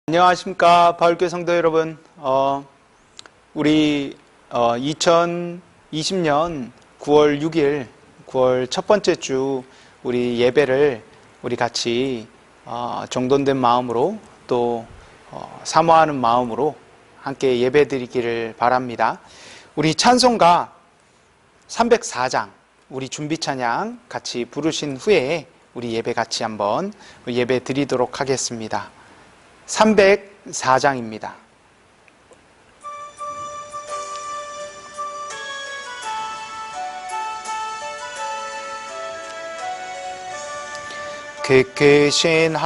안녕하십니까 바울교회 성도 여러분. 우리 2020년 9월 6일 9월 첫 번째 주 우리 예배를 우리 같이 정돈된 마음으로 또 사모하는 마음으로 함께 예배 드리기를 바랍니다. 우리 찬송가 304장 우리 준비 찬양 같이 부르신 후에 우리 예배 같이 한번 예배 드리도록 하겠습니다. 304장입니다. 그 크신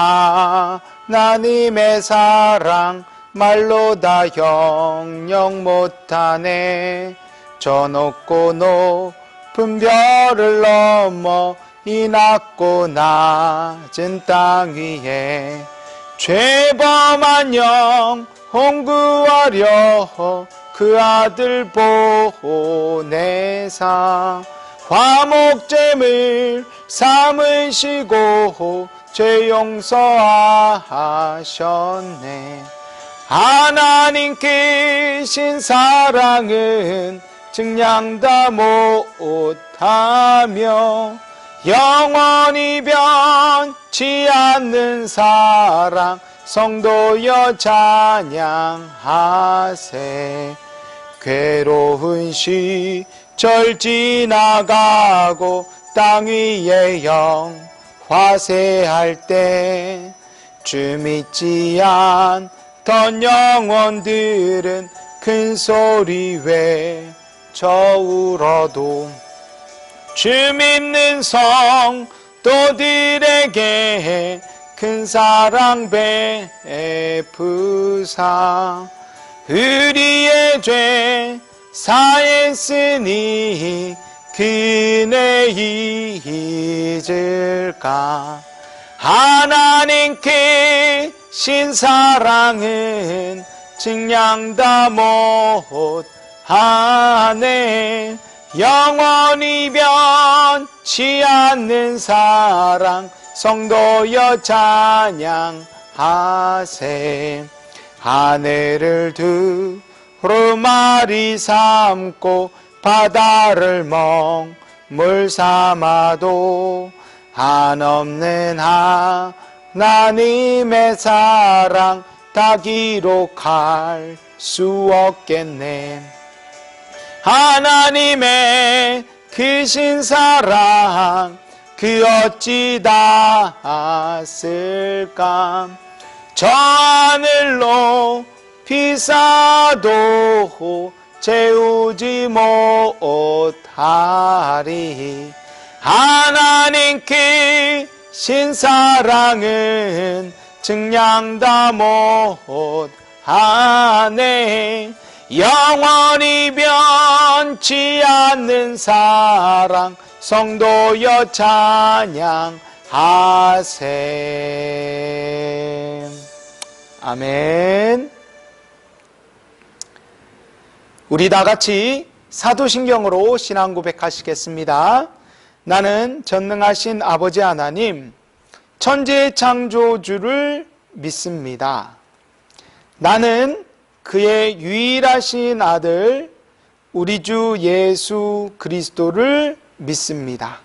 하나님의 사랑 말로 다 형용 못하네. 저 높고 높은 별을 넘어 이 낮고 낮은 땅 위에 죄범한 영혼 구하려 그 아들 보내사 화목제물 삼으시고 죄 용서하셨네. 하나님 크신 사랑은 증량 다 못하며 영원히 변치 않는 사랑 성도여 찬양하세. 괴로운 시절 지나가고 땅 위에 영화세할 때 주 믿지 않던 영혼들은 큰 소리 외쳐 울어도 주 믿는 성도들에게 큰 사랑 베푸사 우리의 죄 사했으니 그네 잊을까. 하나님 크신 사랑은 증량 다 못하네. 영원히 변치 않는 사랑 성도여 찬양하세. 하늘을 두루마리 삼고 바다를 멍물 삼아도 한없는 하나님의 사랑 다 기록할 수 없겠네. 하나님의 크신 사랑 그 어찌 닿았을까. 저 하늘로 비싸도 채우지 못하리. 하나님 크신 사랑은 증량 다 못하네. 영원히 변치 않는 사랑 성도여 찬양하세. 아멘. 우리 다 같이 사도신경으로 신앙 고백하시겠습니다. 나는 전능하신 아버지 하나님 천지의 창조주를 믿습니다. 나는 그의 유일하신 아들 우리 주 예수 그리스도를 믿습니다.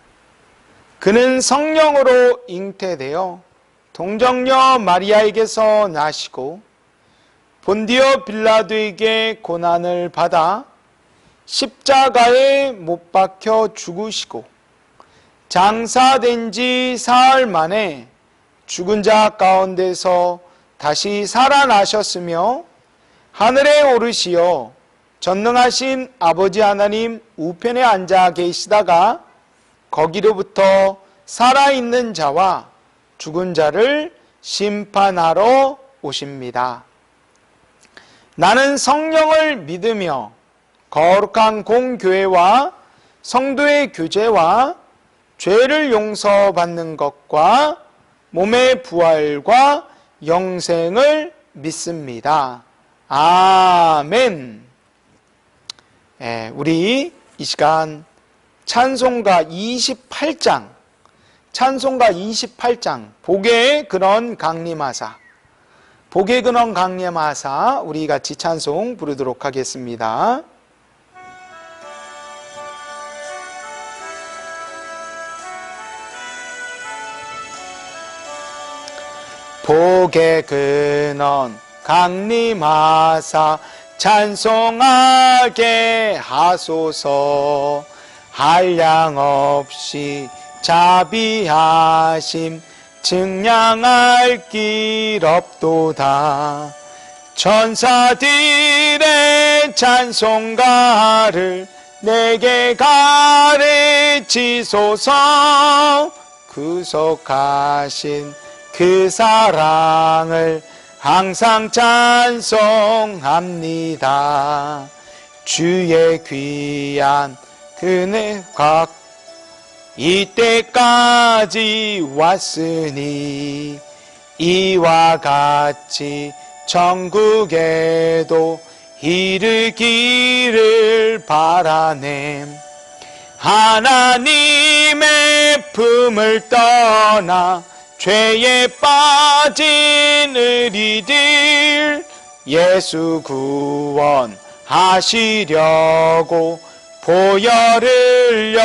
그는 성령으로 잉태되어 동정녀 마리아에게서 나시고 본디오 빌라도에게 고난을 받아 십자가에 못 박혀 죽으시고 장사된 지 사흘 만에 죽은 자 가운데서 다시 살아나셨으며 하늘에 오르시어 전능하신 아버지 하나님 우편에 앉아 계시다가 거기로부터 살아있는 자와 죽은 자를 심판하러 오십니다. 나는 성령을 믿으며 거룩한 공교회와 성도의 교제와 죄를 용서받는 것과 몸의 부활과 영생을 믿습니다. 아멘. 우리 이 시간 찬송가 28장 복의 근원 강림하사 복의 근원 강림하사 우리 같이 찬송 부르도록 하겠습니다. 복의 근원 강림하사 찬송하게 하소서. 한량없이 자비하심 증량할 길 없도다. 천사들의 찬송가를 내게 가르치소서. 구속하신 그 사랑을 항상 찬송합니다. 주의 귀한 그네 각 이때까지 왔으니 이와 같이 천국에도 이르기를 바라네. 하나님의 품을 떠나 죄에 빠진 의리들 예수 구원하시려고 보혈을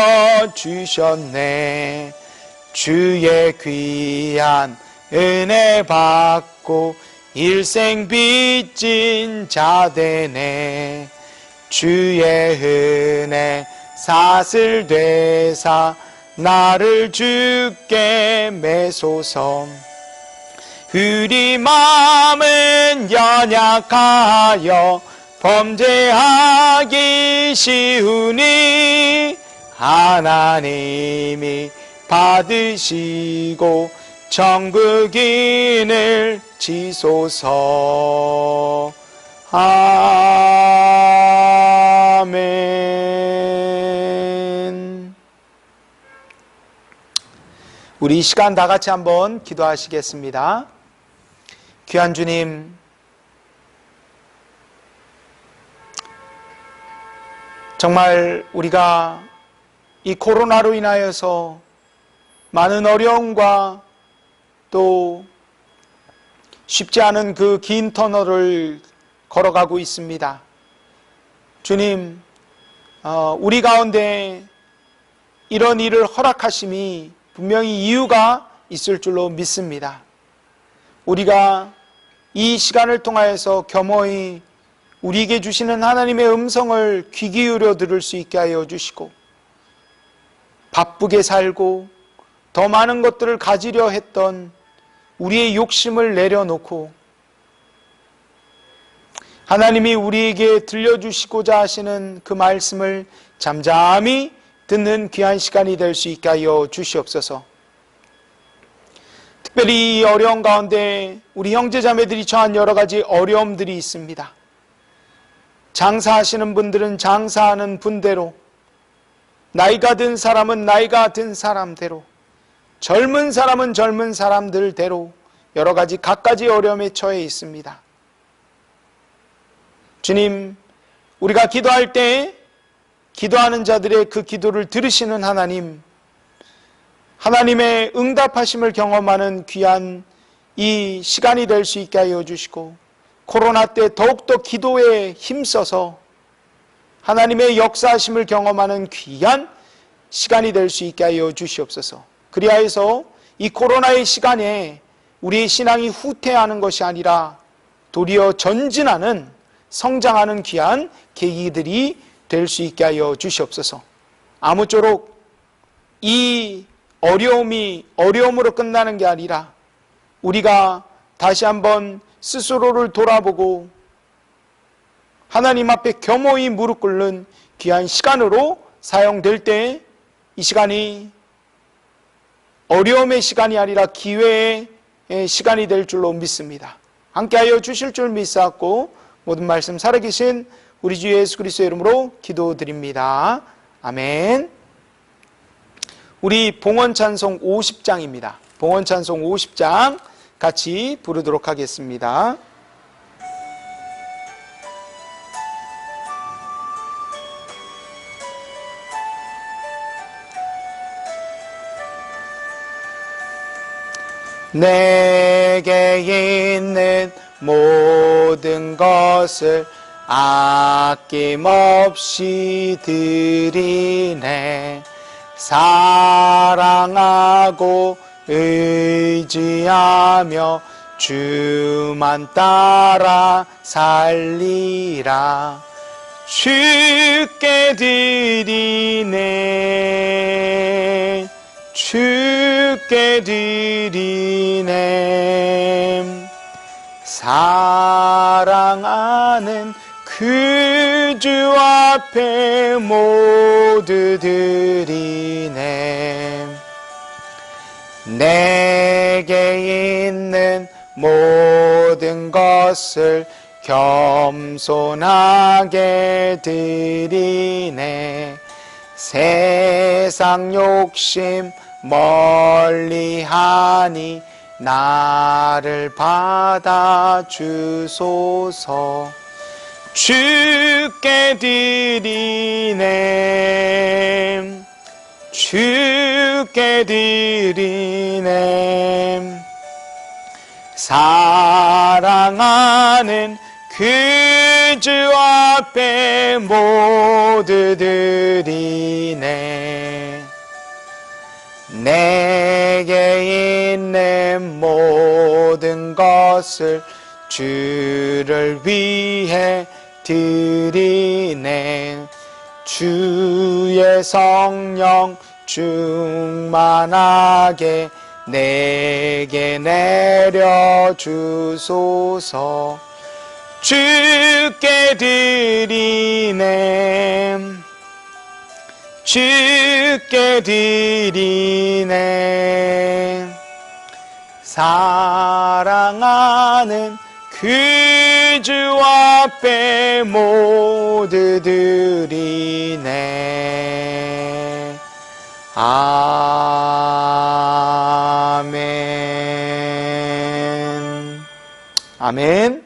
흘려주셨네. 주의 귀한 은혜 받고 일생 빚진 자 되네. 주의 은혜 사슬 되사 나를 주께 매소서. 우리 마음은 연약하여 범죄하기 쉬우니 하나님이 받으시고 천국인을 지소서. 아멘. 우리 이 시간 다 같이 한번 기도하시겠습니다. 귀한 주님, 정말 우리가 이 코로나로 인하여서 많은 어려움과 또 쉽지 않은 그 긴 터널을 걸어가고 있습니다. 주님, 우리 가운데 이런 일을 허락하심이 분명히 이유가 있을 줄로 믿습니다. 우리가 이 시간을 통하여서 겸허히 우리에게 주시는 하나님의 음성을 귀 기울여 들을 수 있게 하여 주시고, 바쁘게 살고 더 많은 것들을 가지려 했던 우리의 욕심을 내려놓고 하나님이 우리에게 들려주시고자 하시는 그 말씀을 잠잠히 듣는 귀한 시간이 될 수 있게 하여 주시옵소서. 특별히 이 어려운 가운데 우리 형제자매들이 처한 여러 가지 어려움들이 있습니다. 장사하시는 분들은 장사하는 분대로, 나이가 든 사람은 나이가 든 사람대로, 젊은 사람은 젊은 사람들대로 여러 가지 갖가지 어려움에 처해 있습니다. 주님, 우리가 기도할 때 기도하는 자들의 그 기도를 들으시는 하나님, 하나님의 응답하심을 경험하는 귀한 이 시간이 될 수 있게 하여 주시고, 코로나 때 더욱더 기도에 힘써서 하나님의 역사하심을 경험하는 귀한 시간이 될 수 있게 하여 주시옵소서. 그리하여서 이 코로나의 시간에 우리의 신앙이 후퇴하는 것이 아니라 도리어 전진하는, 성장하는 귀한 계기들이 될 수 있게 하여 주시옵소서. 아무쪼록 이 어려움이 어려움으로 끝나는 게 아니라 우리가 다시 한번 스스로를 돌아보고 하나님 앞에 겸허히 무릎 꿇는 귀한 시간으로 사용될 때 이 시간이 어려움의 시간이 아니라 기회의 시간이 될 줄로 믿습니다. 함께하여 주실 줄 믿사옵고 모든 말씀 살아계신 우리 주 예수 그리스도의 이름으로 기도드립니다. 아멘. 우리 봉헌찬송 50장입니다. 봉헌찬송 50장 같이 부르도록 하겠습니다. 내게 있는 모든 것을 아낌없이 드리네. 사랑하고 의지하며 주만 따라 살리라. 주께 드리네. 주께 드리네. 사랑하는 그 주 앞에 모두 드리네. 내게 있는 모든 것을 겸손하게 드리네. 세상 욕심 멀리하니 나를 받아주소서. 주께 드리네. 주께 드리네. 사랑하는 그 주 앞에 모두 드리네. 내게 있는 모든 것을 주를 위해 드리네. 주의 성령 충만하게 내게 내려주소서. 주께 드리네. 주께 드리네. 사랑하는 그 주 앞에 모두 드리네. 아멘. 아멘.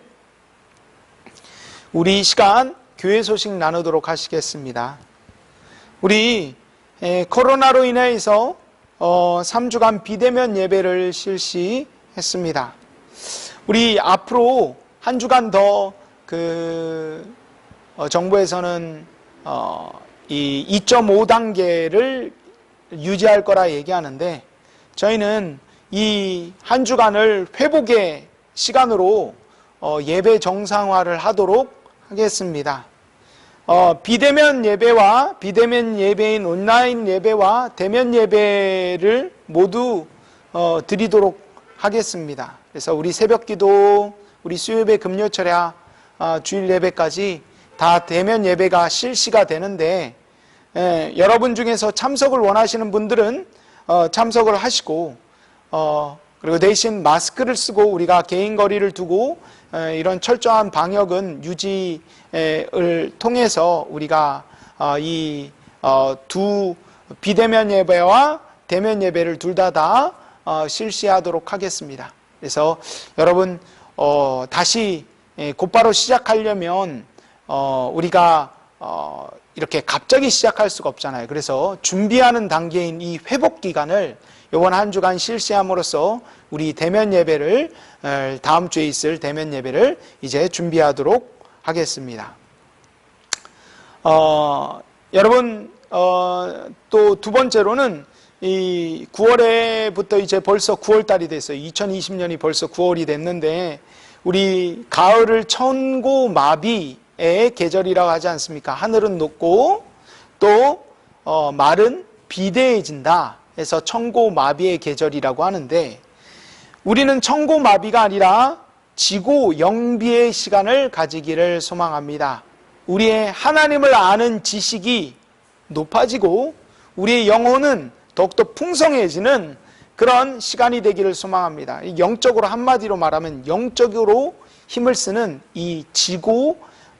우리 이 시간 교회 소식 나누도록 하시겠습니다. 우리 코로나로 인해서 3주간 비대면 예배를 실시했습니다. 우리 앞으로 한 주간 더 정부에서는 이 2.5단계를 유지할 거라 얘기하는데, 저희는 이 한 주간을 회복의 시간으로 예배 정상화를 하도록 하겠습니다. 비대면 예배와 비대면 예배인 온라인 예배와 대면 예배를 모두 드리도록 하겠습니다. 그래서 우리 새벽기도, 우리 수요예배, 금요철야, 주일 예배까지 다 대면 예배가 실시가 되는데, 여러분 중에서 참석을 원하시는 분들은 참석을 하시고, 그리고 대신 마스크를 쓰고 우리가 개인 거리를 두고 이런 철저한 방역은 유지를 통해서 우리가 이 두 비대면 예배와 대면 예배를 둘 다 실시하도록 하겠습니다. 그래서 여러분 다시 곧바로 시작하려면 우리가 이렇게 갑자기 시작할 수가 없잖아요. 그래서 준비하는 단계인 이 회복 기간을 이번 한 주간 실시함으로써 우리 대면 예배를, 다음 주에 있을 대면 예배를 이제 준비하도록 하겠습니다. 여러분, 또 두 번째로는 이 9월에부터 이제 벌써 9월달이 됐어요. 2020년이 벌써 9월이 됐는데, 우리 가을을 천고마비의 계절이라고 하지 않습니까? 하늘은 높고 또 말은 비대해진다 해서 천고마비의 계절이라고 하는데, 우리는 천고마비가 아니라 지고영비의 시간을 가지기를 소망합니다. 우리의 하나님을 아는 지식이 높아지고 우리의 영혼은 더욱더 풍성해지는 그런 시간이 되기를 소망합니다. 영적으로, 한마디로 말하면 영적으로 힘을 쓰는 이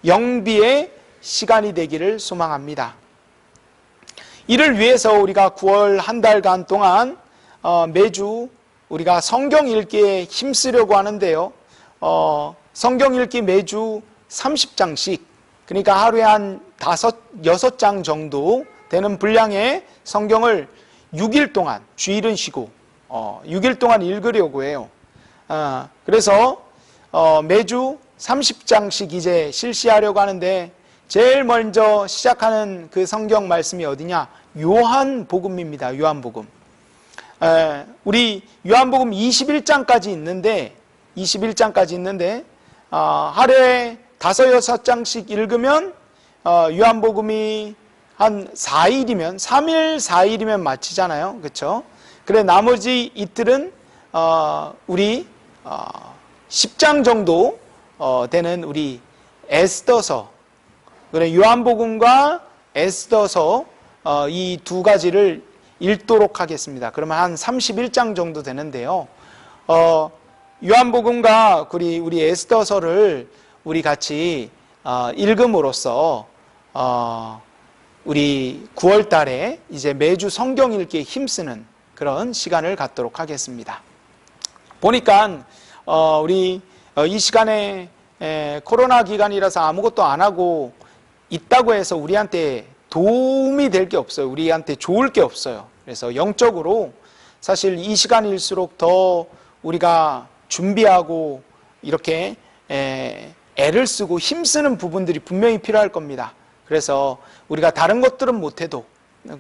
지고영비의 시간이 되기를 소망합니다. 이를 위해서 우리가 9월 한 달간 동안 매주 우리가 성경 읽기에 힘쓰려고 하는데요. 성경 읽기 매주 30장씩, 그러니까 하루에 한 6장 정도 되는 분량의 성경을 6일 동안, 주일은 쉬고 6일 동안 읽으려고 해요. 그래서 매주 30장씩 이제 실시하려고 하는데 제일 먼저 시작하는 그 성경 말씀이 어디냐? 요한복음입니다. 요한복음. 우리 요한복음 21장까지 있는데 하루에 5, 6장씩 읽으면 요한복음이 한 4일이면 3일, 4일이면 마치잖아요. 그렇죠? 그래 나머지 이틀은 우리 10장 정도 되는 우리 에스더서, 그래 요한복음과 에스더서 이 두 가지를 읽도록 하겠습니다. 그러면 한 31장 정도 되는데요. 요한복음과 우리 에스더서를 우리 같이 읽음으로써 우리 9월 달에 이제 매주 성경 읽기에 힘쓰는 그런 시간을 갖도록 하겠습니다. 보니까 우리 이 시간에 코로나 기간이라서 아무것도 안 하고 있다고 해서 우리한테 도움이 될 게 없어요. 우리한테 좋을 게 없어요. 그래서 영적으로 사실 이 시간일수록 더 우리가 준비하고 이렇게 애를 쓰고 힘쓰는 부분들이 분명히 필요할 겁니다. 그래서 우리가 다른 것들은 못해도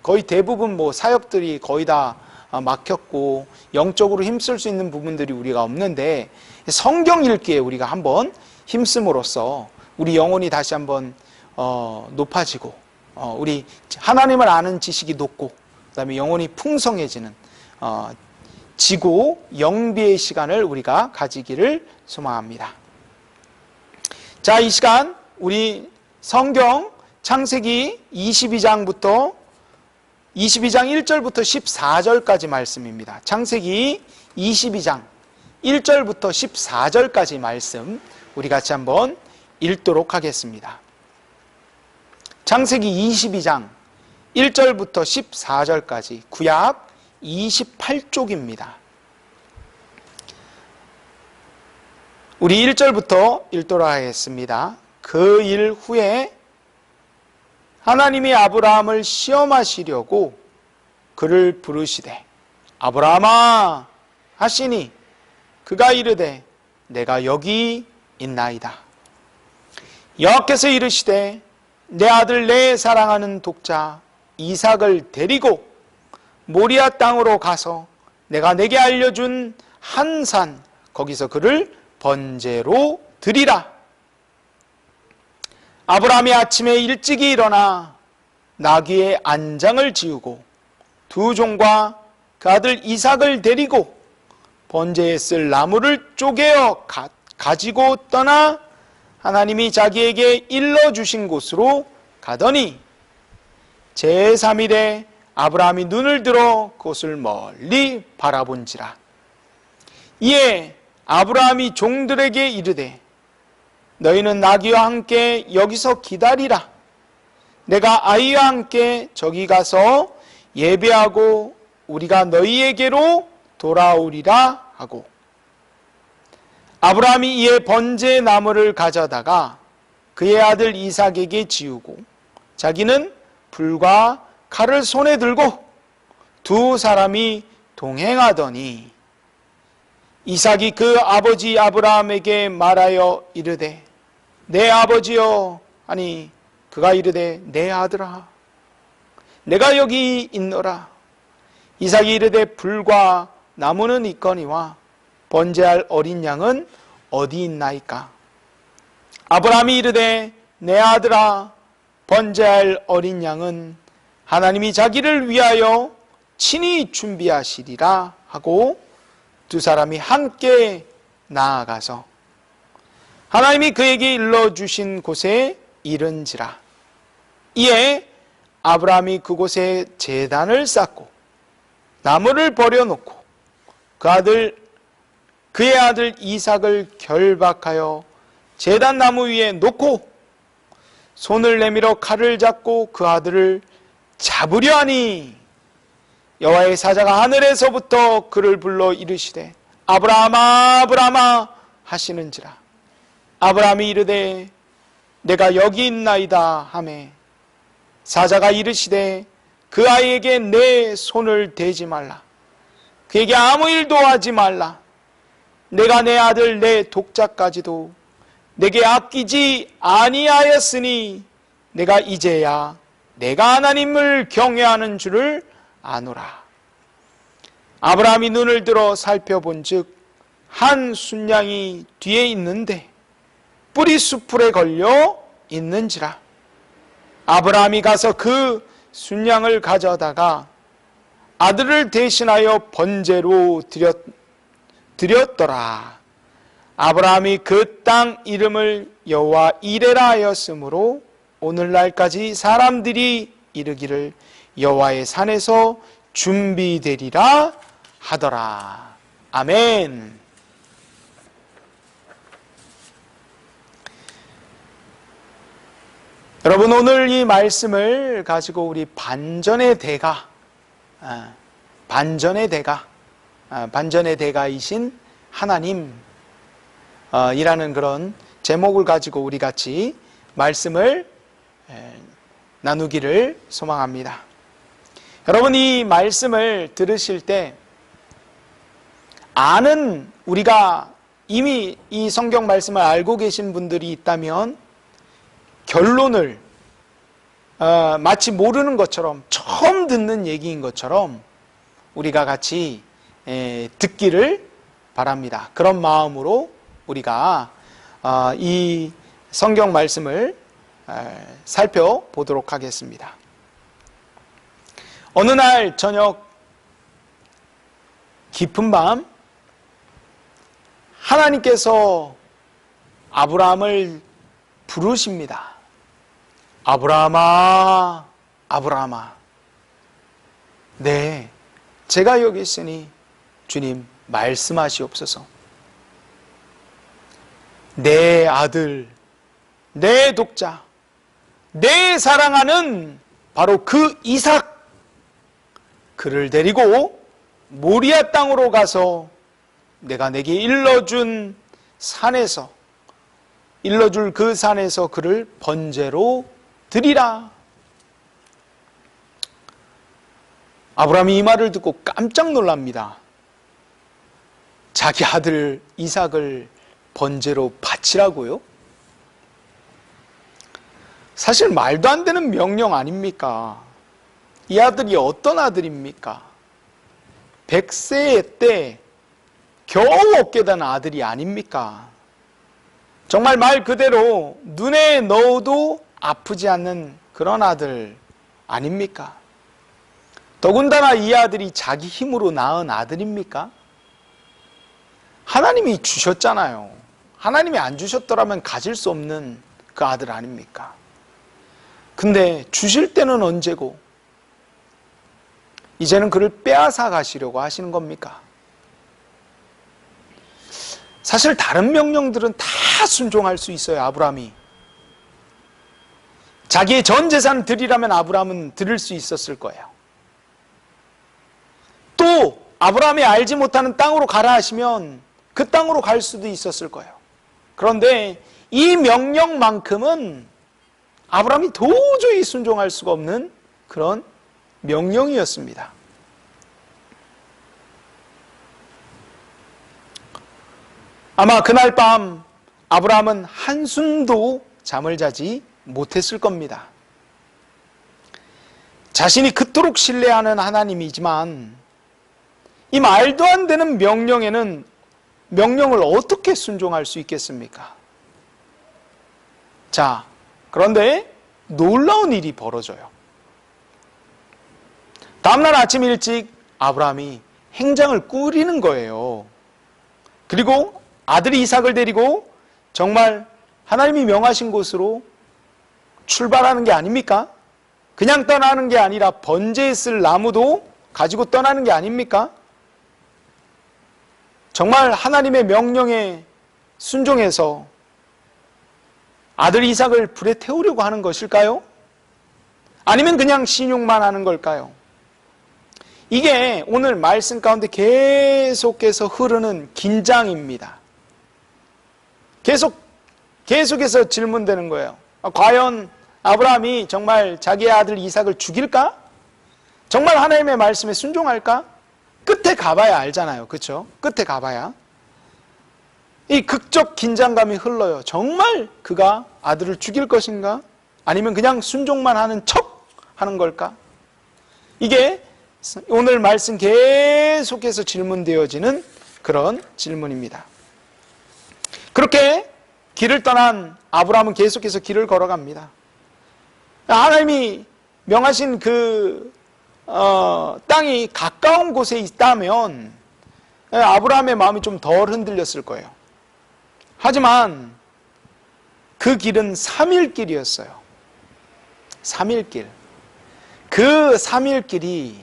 거의 대부분 사역들이 거의 다 막혔고 영적으로 힘쓸 수 있는 부분들이 우리가 없는데 성경 읽기에 우리가 한번 힘씀으로써 우리 영혼이 다시 한번 높아지고 우리 하나님을 아는 지식이 높고 그다음에 영혼이 풍성해지는 지고 영비의 시간을 우리가 가지기를 소망합니다. 자, 이 시간 우리 성경 창세기 22장 1절부터 14절까지 말씀입니다. 창세기 22장 1절부터 14절까지 말씀 우리 같이 한번 읽도록 하겠습니다. 창세기 22장 1절부터 14절까지 구약 28쪽입니다. 우리 1절부터 읽도록 하겠습니다. 그 일 후에 하나님이 아브라함을 시험하시려고 그를 부르시되 아브라함아 하시니 그가 이르되 내가 여기 있나이다. 여호와께서 이르시되 내 아들 내 사랑하는 독자 이삭을 데리고 모리아 땅으로 가서 내가 내게 알려준 한 산 거기서 그를 번제로 드리라. 아브라함이 아침에 일찍이 일어나 나귀의 안장을 지우고 두 종과 그 아들 이삭을 데리고 번제에 쓸 나무를 쪼개어 가지고 떠나 하나님이 자기에게 일러주신 곳으로 가더니 제3일에 아브라함이 눈을 들어 그곳을 멀리 바라본지라. 이에 아브라함이 종들에게 이르되 너희는 나귀와 함께 여기서 기다리라. 내가 아이와 함께 저기 가서 예배하고 우리가 너희에게로 돌아오리라 하고 아브라함이 이에 번제 나무를 가져다가 그의 아들 이삭에게 지우고 자기는 불과 칼을 손에 들고 두 사람이 동행하더니 이삭이 그 아버지 아브라함에게 말하여 이르되 내 아버지여 하니 그가 이르되 내 아들아 내가 여기 있노라. 이삭이 이르되 불과 나무는 있거니와 번제할 어린 양은 어디 있나이까. 아브라함이 이르되 내 아들아 번제할 어린 양은 하나님이 자기를 위하여 친히 준비하시리라 하고 두 사람이 함께 나아가서 하나님이 그에게 일러주신 곳에 이른지라. 이에 아브라함이 그곳에 제단을 쌓고 나무를 버려놓고 그의 아들 이삭을 결박하여 제단 나무 위에 놓고 손을 내밀어 칼을 잡고 그 아들을 잡으려 하니 여호와의 사자가 하늘에서부터 그를 불러 이르시되 아브라함아 아브라함아 하시는지라. 아브라함이 이르되 내가 여기 있나이다 하매 사자가 이르시되 그 아이에게 내 손을 대지 말라. 그에게 아무 일도 하지 말라. 내가 내 아들 내 독자까지도 내게 아끼지 아니하였으니 내가 이제야 내가 하나님을 경외하는 줄을 아노라. 아브라함이 눈을 들어 살펴본즉 한 순양이 뒤에 있는데 뿔이 수풀에 걸려 있는지라. 아브라함이 가서 그 순양을 가져다가 아들을 대신하여 번제로 드렸더라. 아브라함이 그 땅 이름을 여호와 이레라 하였으므로 오늘날까지 사람들이 이르기를 여호와의 산에서 준비되리라 하더라. 아멘. 여러분, 오늘 이 말씀을 가지고 우리 반전의 대가이신 하나님 이라는 그런 제목을 가지고 우리 같이 말씀을 나누기를 소망합니다. 여러분, 이 말씀을 들으실 때 우리가 이미 이 성경 말씀을 알고 계신 분들이 있다면 결론을 마치 모르는 것처럼, 처음 듣는 얘기인 것처럼 우리가 같이 듣기를 바랍니다. 그런 마음으로 우리가 이 성경 말씀을 살펴보도록 하겠습니다. 어느 날 저녁 깊은 밤 하나님께서 아브라함을 부르십니다. 아브라함아, 아브라함아. 네, 제가 여기 있으니 주님 말씀하시옵소서. 내 아들, 내 독자, 내 사랑하는 바로 그 이삭, 그를 데리고 모리아 땅으로 가서 내가 내게 일러줄 그 산에서 그를 번제로 드리라. 아브라함이 이 말을 듣고 깜짝 놀랍니다. 자기 아들 이삭을 번제로 바치라고요? 사실 말도 안 되는 명령 아닙니까? 이 아들이 어떤 아들입니까? 100세 때 겨우 얻게 된 아들이 아닙니까? 정말 말 그대로 눈에 넣어도 아프지 않는 그런 아들 아닙니까? 더군다나 이 아들이 자기 힘으로 낳은 아들입니까? 하나님이 주셨잖아요. 하나님이 안 주셨더라면 가질 수 없는 그 아들 아닙니까? 근데 주실 때는 언제고 이제는 그를 빼앗아 가시려고 하시는 겁니까? 사실 다른 명령들은 다 순종할 수 있어요. 아브라함이 자기의 전 재산 드리라면 아브라함은 드릴 수 있었을 거예요. 또 아브라함이 알지 못하는 땅으로 가라 하시면 그 땅으로 갈 수도 있었을 거예요. 그런데 이 명령만큼은 아브라함이 도저히 순종할 수가 없는 그런 명령이었습니다. 아마 그날 밤 아브라함은 한숨도 잠을 자지 못했을 겁니다. 자신이 그토록 신뢰하는 하나님이지만 이 말도 안 되는 명령을 어떻게 순종할 수 있겠습니까? 자, 그런데 놀라운 일이 벌어져요. 다음날 아침 일찍 아브라함이 행장을 꾸리는 거예요. 그리고 아들이 이삭을 데리고 정말 하나님이 명하신 곳으로 출발하는 게 아닙니까? 그냥 떠나는 게 아니라 번제에 쓸 나무도 가지고 떠나는 게 아닙니까? 정말 하나님의 명령에 순종해서 아들 이삭을 불에 태우려고 하는 것일까요? 아니면 그냥 신용만 하는 걸까요? 이게 오늘 말씀 가운데 계속해서 흐르는 긴장입니다. 계속해서 질문되는 거예요. 과연 아브라함이 정말 자기의 아들 이삭을 죽일까? 정말 하나님의 말씀에 순종할까? 끝에 가봐야 알잖아요. 그렇죠? 끝에 가봐야. 이 극적 긴장감이 흘러요. 정말 그가 아들을 죽일 것인가? 아니면 그냥 순종만 하는 척 하는 걸까? 이게 오늘 말씀 계속해서 질문되어지는 그런 질문입니다. 그렇게 길을 떠난 아브라함은 계속해서 길을 걸어갑니다. 하나님이 명하신 그 땅이 가까운 곳에 있다면 아브라함의 마음이 좀 덜 흔들렸을 거예요. 하지만 그 길은 3일 길이었어요. 3일 길. 그 3일 길이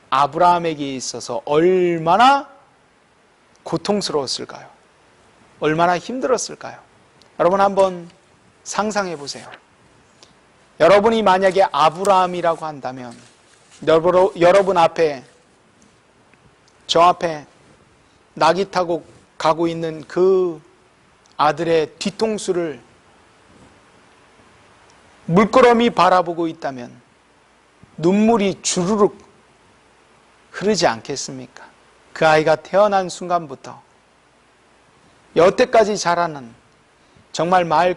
아브라함에게 있어서 얼마나 고통스러웠을까요? 얼마나 힘들었을까요? 여러분 한번 상상해 보세요. 여러분이 만약에 아브라함이라고 한다면 여러분 앞에, 저 앞에 낙이 타고 가고 있는 그 아들의 뒤통수를 물끄러미 바라보고 있다면 눈물이 주르륵 흐르지 않겠습니까? 그 아이가 태어난 순간부터 여태까지 자라는 정말 말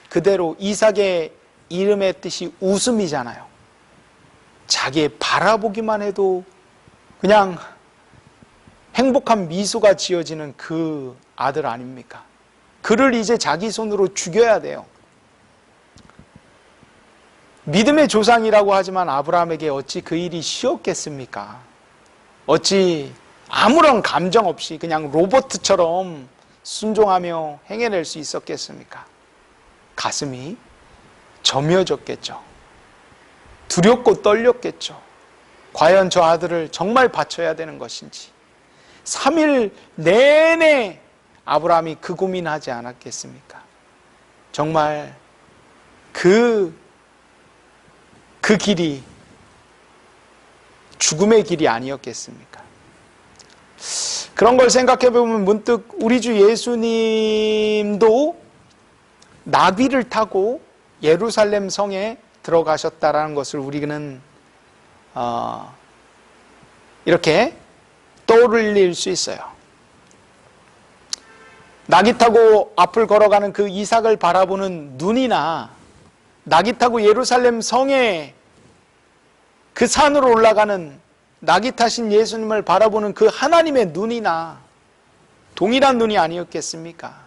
그대로 이삭의 이름의 뜻이 웃음이잖아요. 자기의 바라보기만 해도 그냥 행복한 미소가 지어지는 그 아들 아닙니까? 그를 이제 자기 손으로 죽여야 돼요. 믿음의 조상이라고 하지만 아브라함에게 어찌 그 일이 쉬웠겠습니까? 어찌 아무런 감정 없이 그냥 로봇처럼 순종하며 행해낼 수 있었겠습니까? 가슴이 저며졌겠죠. 두렵고 떨렸겠죠. 과연 저 아들을 정말 바쳐야 되는 것인지. 3일 내내 아브라함이 그 고민하지 않았겠습니까? 정말 그 길이 죽음의 길이 아니었겠습니까? 그런 걸 생각해 보면 문득 우리 주 예수님도 나귀를 타고 예루살렘 성에 들어가셨다라는 것을 우리는 이렇게 떠올릴 수 있어요. 나귀 타고 앞을 걸어가는 그 이삭을 바라보는 눈이나 나귀 타고 예루살렘 성에 그 산으로 올라가는 나귀 타신 예수님을 바라보는 그 하나님의 눈이나 동일한 눈이 아니었겠습니까?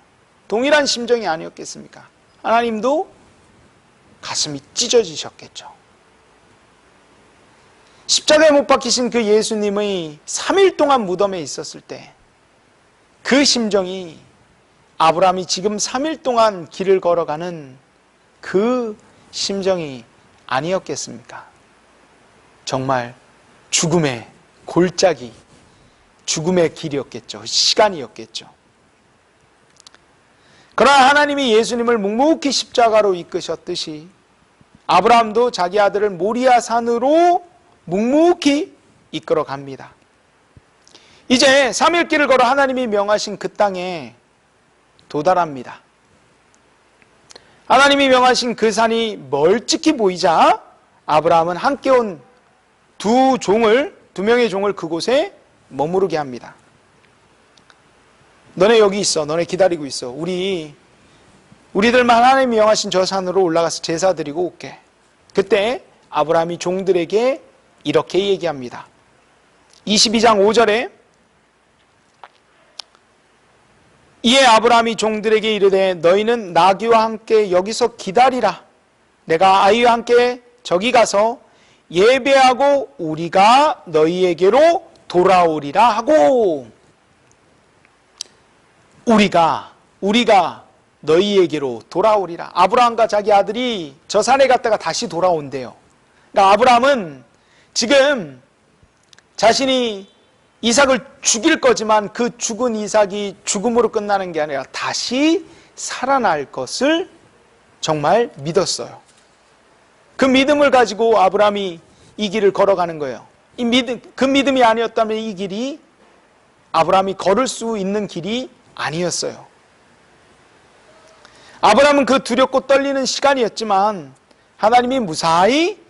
동일한 심정이 아니었겠습니까? 하나님도 가슴이 찢어지셨겠죠. 십자가에 못 박히신 그 예수님의 3일 동안 무덤에 있었을 때 그 심정이 아브라함이 지금 3일 동안 길을 걸어가는 그 심정이 아니었겠습니까? 정말 죽음의 골짜기, 죽음의 길이었겠죠. 시간이었겠죠. 그러나 하나님이 예수님을 묵묵히 십자가로 이끄셨듯이 아브라함도 자기 아들을 모리아 산으로 묵묵히 이끌어 갑니다. 이제 3일 길을 걸어 하나님이 명하신 그 땅에 도달합니다. 하나님이 명하신 그 산이 멀찍이 보이자 아브라함은 함께 온 두 명의 종을 그곳에 머무르게 합니다. 너네 여기 있어. 너네 기다리고 있어. 우리들만 하나님이 명하신 저 산으로 올라가서 제사 드리고 올게. 그때 아브라함이 종들에게 이렇게 얘기합니다. 22장 5절에 이에 아브라함이 종들에게 이르되 너희는 나귀와 함께 여기서 기다리라. 내가 아이와 함께 저기 가서 예배하고 우리가 너희에게로 돌아오리라 하고 우리가 너희에게로 돌아오리라. 아브라함과 자기 아들이 저 산에 갔다가 다시 돌아온대요. 그러니까 아브라함은 지금 자신이 이삭을 죽일 거지만 그 죽은 이삭이 죽음으로 끝나는 게 아니라 다시 살아날 것을 정말 믿었어요. 그 믿음을 가지고 아브라함이 이 길을 걸어가는 거예요. 그 믿음이 아니었다면 이 길이 아브라함이 걸을 수 있는 길이 아니었어요. 아브라함은 그 두렵고 떨리는 시간이었지만 하나님이 무사히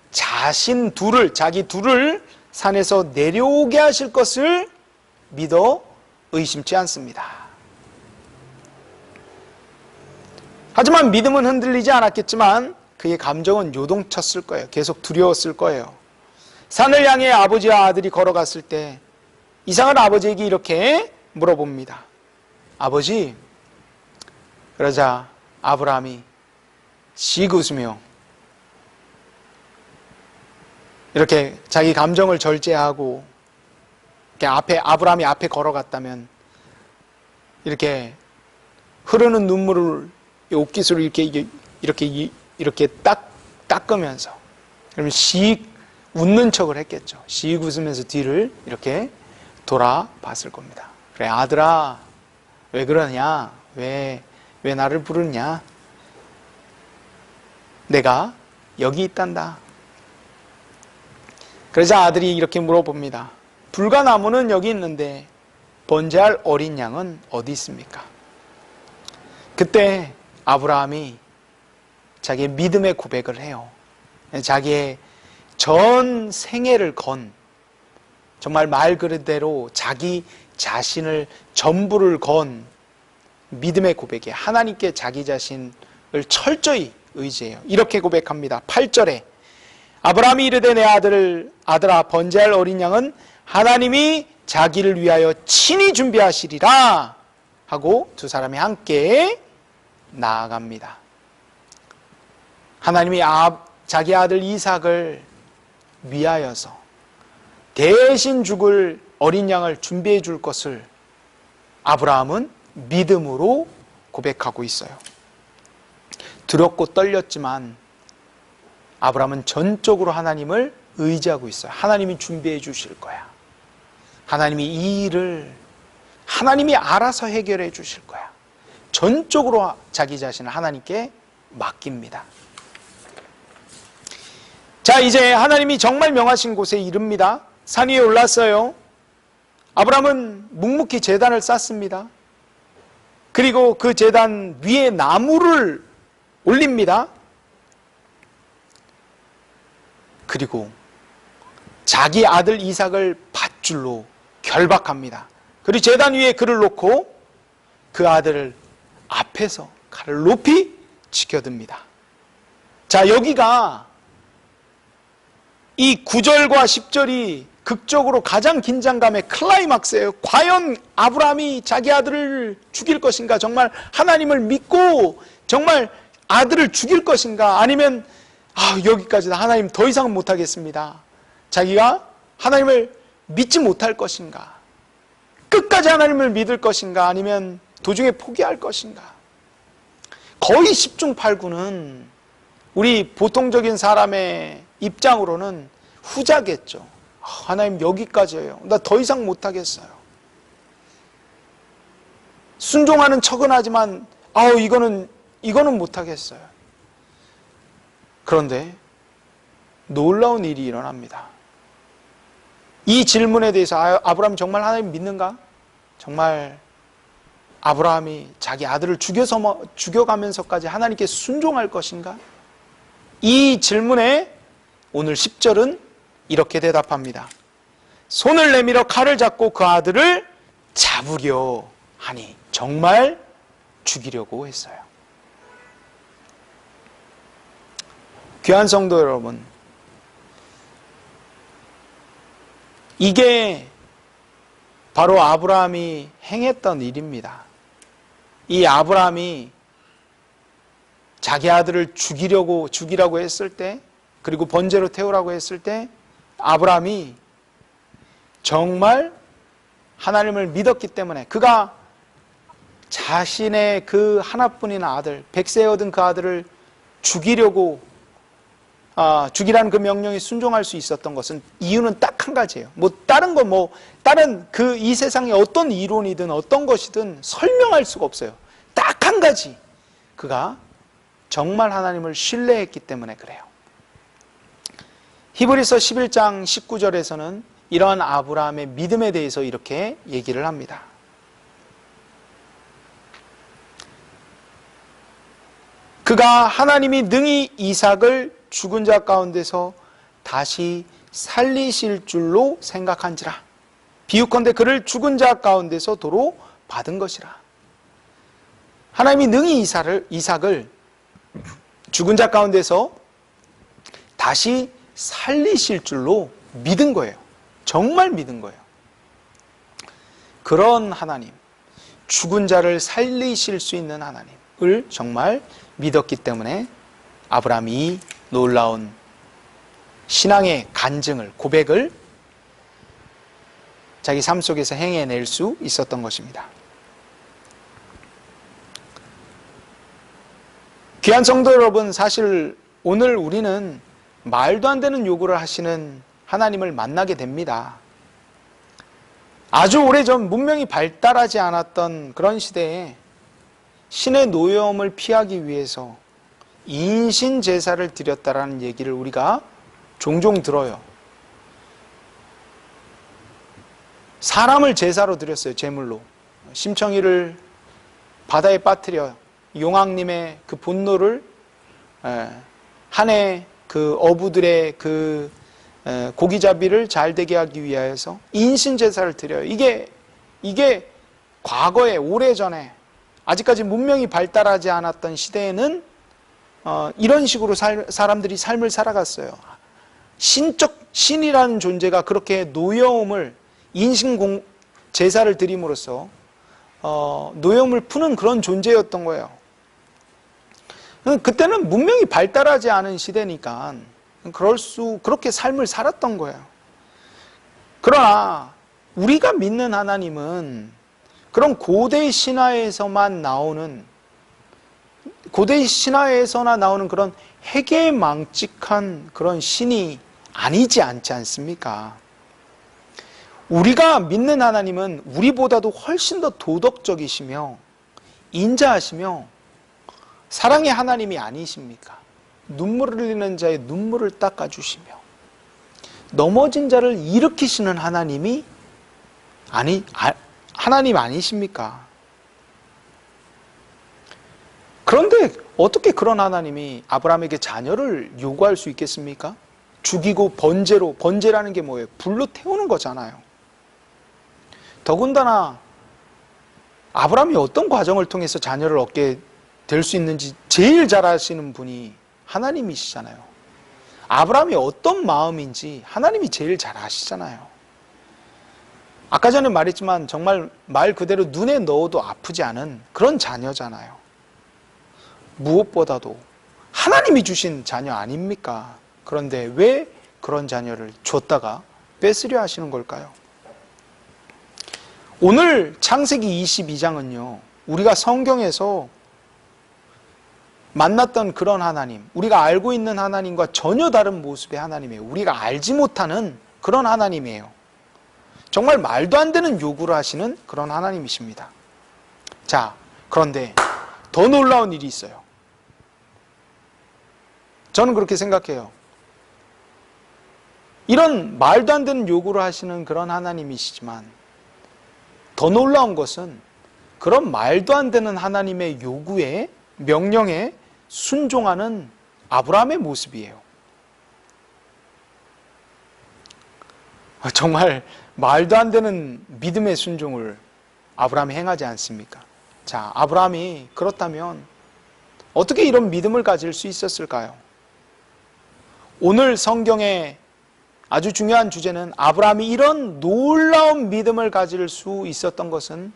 자기 둘을 산에서 내려오게 하실 것을 믿어 의심치 않습니다. 하지만 믿음은 흔들리지 않았겠지만 그의 감정은 요동쳤을 거예요. 계속 두려웠을 거예요. 산을 향해 아버지와 아들이 걸어갔을 때 이삭은 아버지에게 이렇게 물어봅니다. 아버지, 그러자 아브라함이 씩 웃으며 이렇게 자기 감정을 절제하고 아브라함이 앞에 걸어갔다면 이렇게 흐르는 눈물을 옷깃으로 이렇게 닦으면서 그러면 씩 웃는 척을 했겠죠. 씩 웃으면서 뒤를 이렇게 돌아봤을 겁니다. 그래, 아들아, 왜 그러냐? 왜 나를 부르냐? 내가 여기 있단다. 그러자 아들이 이렇게 물어봅니다. 불과 나무는 여기 있는데 번제할 어린 양은 어디 있습니까? 그때 아브라함이 자기의 믿음의 고백을 해요. 자기의 전 생애를 건, 정말 말 그대로 자기 자신을 전부를 건 믿음의 고백에 하나님께 자기 자신을 철저히 의지해요. 이렇게 고백합니다. 8절에 아브라함이 이르되 내 아들아 번제할 어린 양은 하나님이 자기를 위하여 친히 준비하시리라 하고 두 사람이 함께 나아갑니다. 하나님이 자기 아들 이삭을 위하여서 대신 죽을 어린 양을 준비해 줄 것을 아브라함은 믿음으로 고백하고 있어요. 두렵고 떨렸지만 아브라함은 전적으로 하나님을 의지하고 있어요. 하나님이 준비해 주실 거야. 하나님이 이 일을 하나님이 알아서 해결해 주실 거야. 전적으로 자기 자신을 하나님께 맡깁니다. 자, 이제 하나님이 정말 명하신 곳에 이릅니다. 산 위에 올랐어요. 아브라함은 묵묵히 제단을 쌓습니다. 그리고 그 제단 위에 나무를 올립니다. 그리고 자기 아들 이삭을 밧줄로 결박합니다. 그리고 제단 위에 그를 놓고 그 아들을 앞에서 칼을 높이 지켜듭니다. 자, 여기가 이 9절과 10절이 극적으로 가장 긴장감의 클라이막스예요. 과연 아브라함이 자기 아들을 죽일 것인가? 정말 하나님을 믿고 정말 아들을 죽일 것인가? 아니면 여기까지다. 하나님 더 이상은 못하겠습니다. 자기가 하나님을 믿지 못할 것인가? 끝까지 하나님을 믿을 것인가? 아니면 도중에 포기할 것인가? 거의 10중 8구는 우리 보통적인 사람의 입장으로는 후자겠죠. 하나님 여기까지예요. 나 더 이상 못하겠어요. 순종하는 척은 하지만 이거는 못하겠어요. 그런데 놀라운 일이 일어납니다. 이 질문에 대해서 아브라함이 정말 하나님 믿는가? 정말 아브라함이 자기 아들을 죽여가면서까지 하나님께 순종할 것인가? 이 질문에 오늘 10절은 이렇게 대답합니다. 손을 내밀어 칼을 잡고 그 아들을 잡으려 하니 정말 죽이려고 했어요. 귀한 성도 여러분, 이게 바로 아브라함이 행했던 일입니다. 이 아브라함이 자기 아들을 죽이라고 했을 때, 그리고 번제로 태우라고 했을 때 아브라함이 정말 하나님을 믿었기 때문에 그가 자신의 그 하나뿐인 아들, 100세에 얻은 그 아들을 죽이라는 그 명령에 순종할 수 있었던 것은 이유는 딱 한 가지예요. 다른 이 세상의 어떤 이론이든 어떤 것이든 설명할 수가 없어요. 딱 한 가지. 그가 정말 하나님을 신뢰했기 때문에 그래요. 히브리서 11장 19절에서는 이러한 아브라함의 믿음에 대해서 이렇게 얘기를 합니다. 그가 하나님이 능히 이삭을 죽은 자 가운데서 다시 살리실 줄로 생각한지라. 비유컨대 그를 죽은 자 가운데서 도로 받은 것이라. 하나님이 능히 이삭을 죽은 자 가운데서 다시 살리실 줄로 믿은 거예요. 정말 믿은 거예요. 그런 하나님, 죽은 자를 살리실 수 있는 하나님을 정말 믿었기 때문에 아브라함이 놀라운 신앙의 간증을, 고백을 자기 삶 속에서 행해낼 수 있었던 것입니다. 귀한 성도 여러분, 사실 오늘 우리는 말도 안 되는 요구를 하시는 하나님을 만나게 됩니다. 아주 오래전 문명이 발달하지 않았던 그런 시대에 신의 노여움을 피하기 위해서 인신 제사를 드렸다라는 얘기를 우리가 종종 들어요. 사람을 제사로 드렸어요. 제물로. 심청이를 바다에 빠뜨려 용왕님의 그 분노를 한 해 그 어부들의 그 고기잡이를 잘 되게 하기 위하여서 인신 제사를 드려요. 이게 과거에, 오래전에, 아직까지 문명이 발달하지 않았던 시대에는 이런 식으로 사람들이 삶을 살아갔어요. 신이라는 존재가 그렇게 노여움을, 인신 제사를 드림으로써 노여움을 푸는 그런 존재였던 거예요. 그때는 문명이 발달하지 않은 시대니까 그렇게 삶을 살았던 거예요. 그러나 우리가 믿는 하나님은 그런 고대 신화에서나 나오는 그런 해괴망측한 그런 신이 아니지 않지 않습니까? 우리가 믿는 하나님은 우리보다도 훨씬 더 도덕적이시며 인자하시며 사랑의 하나님이 아니십니까? 눈물을 흘리는 자의 눈물을 닦아주시며 넘어진 자를 일으키시는 하나님 아니십니까? 그런데 어떻게 그런 하나님이 아브라함에게 자녀를 요구할 수 있겠습니까? 죽이고 번제라는 게 뭐예요? 불로 태우는 거잖아요. 더군다나 아브라함이 어떤 과정을 통해서 자녀를 얻게 될 수 있는지 제일 잘 아시는 분이 하나님이시잖아요. 아브라함이 어떤 마음인지 하나님이 제일 잘 아시잖아요. 아까 전에 말했지만 정말 말 그대로 눈에 넣어도 아프지 않은 그런 자녀잖아요. 무엇보다도 하나님이 주신 자녀 아닙니까? 그런데 왜 그런 자녀를 줬다가 뺏으려 하시는 걸까요? 오늘 창세기 22장은요, 우리가 성경에서 만났던 그런 하나님, 우리가 알고 있는 하나님과 전혀 다른 모습의 하나님이에요. 우리가 알지 못하는 그런 하나님이에요. 정말 말도 안 되는 요구를 하시는 그런 하나님이십니다. 자, 그런데 더 놀라운 일이 있어요. 저는 그렇게 생각해요. 이런 말도 안 되는 요구를 하시는 그런 하나님이시지만 더 놀라운 것은 그런 말도 안 되는 하나님의 요구에, 명령에 순종하는 아브라함의 모습이에요. 정말 말도 안 되는 믿음의 순종을 아브라함이 행하지 않습니까? 자, 아브라함이 그렇다면 어떻게 이런 믿음을 가질 수 있었을까요? 오늘 성경의 아주 중요한 주제는 아브라함이 이런 놀라운 믿음을 가질 수 있었던 것은